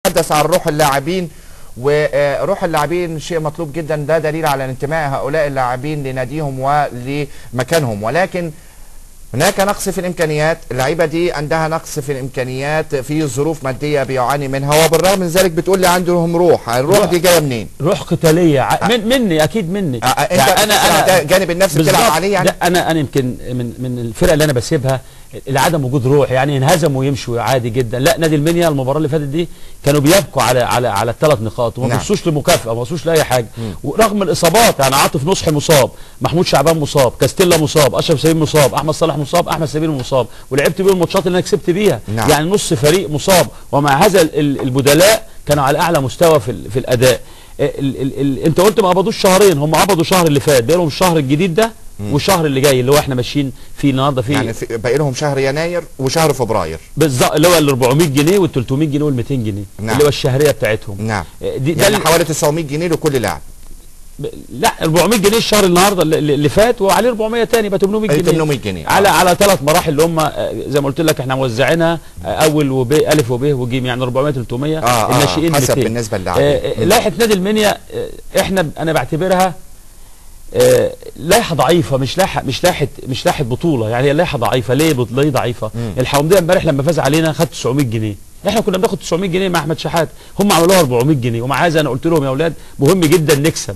تحدث عن روح اللاعبين، وروح اللاعبين شيء مطلوب جدا، ده دليل على انتماء هؤلاء اللاعبين لناديهم ولمكانهم، ولكن هناك نقص في الامكانيات. اللعيبه دي عندها نقص في الامكانيات، في ظروف ماديه بيعاني منها، وبالرغم من ذلك بتقول لي عندهم روح. الروح دي جايه منين؟ روح قتاليه مني، اكيد مني. يعني انا جانب النفس بتلعب عليه يعني. انا يمكن من الفرقه اللي انا بسيبها لعدم وجود روح، يعني انهزموا ويمشوا عادي جدا. لا، نادي المنيا المباراه اللي فاتت دي كانوا بيبكوا على الثلاث نقاط، وما بصوش لمكافاه، ما بصوش لاي حاجه، ورغم الاصابات. يعني عاطف نصحي مصاب، محمود شعبان مصاب، كاستيلا مصاب، اشرف سليم مصاب، احمد صالح مصاب، احمد سمير مصاب، ولعبت بيهم الماتشات اللي انا كسبت بيها. يعني نص فريق مصاب، ومع هذا البدلاء كانوا على اعلى مستوى في الاداء. انت قلت ما قبضوش شهرين، هم قبضوا شهر اللي فات، بقى لهم الشهر الجديد ده والشهر اللي جاي اللي هو احنا ماشيين فيه النهارده فيه، يعني باقي لهم شهر يناير وشهر فبراير بالظبط، اللي هو ال 400 جنيه وال 300 جنيه وال 200 جنيه اللي هو الشهريه بتاعتهم. يعني حوالي 900 جنيه لكل لاعب. لا، 400 جنيه الشهر النهارده اللي فات، وعليه 400 تاني، يبقى 800 جنيه. 800 جنيه على ثلاث مراحل اللي هم زي ما قلت لك احنا موزعينها اول وب الف وب وجيم، يعني 400 300 الناشئين حسب بالنسبه للاعبين. لائحه نادي المنيا انا بعتبرها لائحه ضعيفه، مش لائحه بطوله. يعني هي لائحه ضعيفه. ليه ضعيفه؟ الحومديه امبارح لما فاز علينا خد 900 جنيه، احنا كنا بناخد 900 جنيه مع احمد شحات، هم عملوها 400 جنيه. ومع هذا انا قلت لهم يا اولاد مهم جدا نكسب،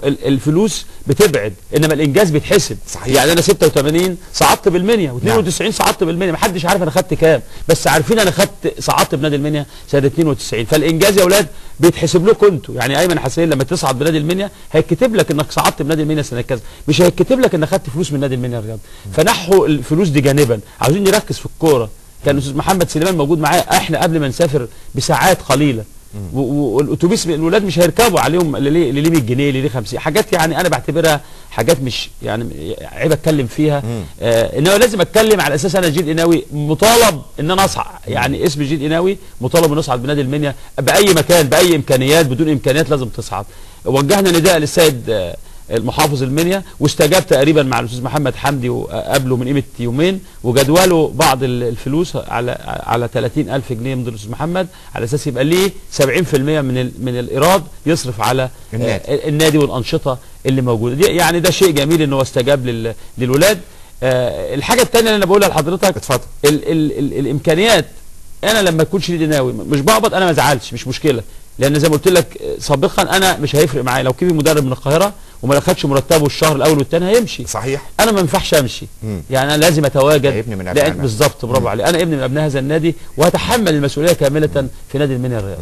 الفلوس بتبعد انما الانجاز بيتحسب. صحيح. يعني انا 86 صعدت بالمنيا، و92 صعدت بالمنيا، ما حدش عارف انا خدت كام، بس عارفين انا صعدت بنادي المنيا سنه 92. فالانجاز يا اولاد بيتحسب لكم انتوا. يعني ايمن حسين لما تصعد بنادي المنيا هيتكتب لك انك صعدت بنادي المنيا سنه كذا، مش هيتكتب لك انك خدت فلوس من نادي المنيا الرياضي. فنحوا الفلوس دي جانبا، عاوزين نركز في الكوره. كان الاستاذ محمد سليمان موجود معايا احنا قبل ما نسافر بساعات قليله، والاتوبيس الولاد مش هيركبوا عليهم اللي ليه 100 جنيه اللي ليه 50 حاجات. يعني انا بعتبرها حاجات مش يعني عيب اتكلم فيها. انما لازم اتكلم على اساس انا جيل قناوي مطالب ان انا اصعد، يعني اسم جيل قناوي مطالب ان اصعد بنادي المنيا باي مكان باي امكانيات، بدون امكانيات لازم تصعد. وجهنا نداء للسيد المحافظ المنيا، واستجاب تقريبا مع الاستاذ محمد حمدي وقابله من قيمه يومين، وجدوله بعض الفلوس على 30,000 جنيه من الاستاذ محمد، على اساس يبقى ليه 70% من الايراد يصرف على النادي والانشطه اللي موجوده دي. يعني ده شيء جميل ان هو استجاب للولاد. الحاجه الثانيه اللي انا بقولها لحضرتك، اتفضل. الامكانيات. انا لما اكون شديد ناوي مش بقبض، انا ما ازعلش، مش مشكله، لان زي ما قلت لك سابقا انا مش هيفرق معايا لو كيبي مدرب من القاهره وما اخدش مرتبه الشهر الاول والثاني هيمشي. صحيح. انا ما ينفعش امشي. يعني انا لازم اتواجد. ابن من ابناء بالظبط، برافو عليك، انا ابن من ابناء هذا النادي، وهتحمل المسؤوليه كامله في نادي المنيا الرياضي.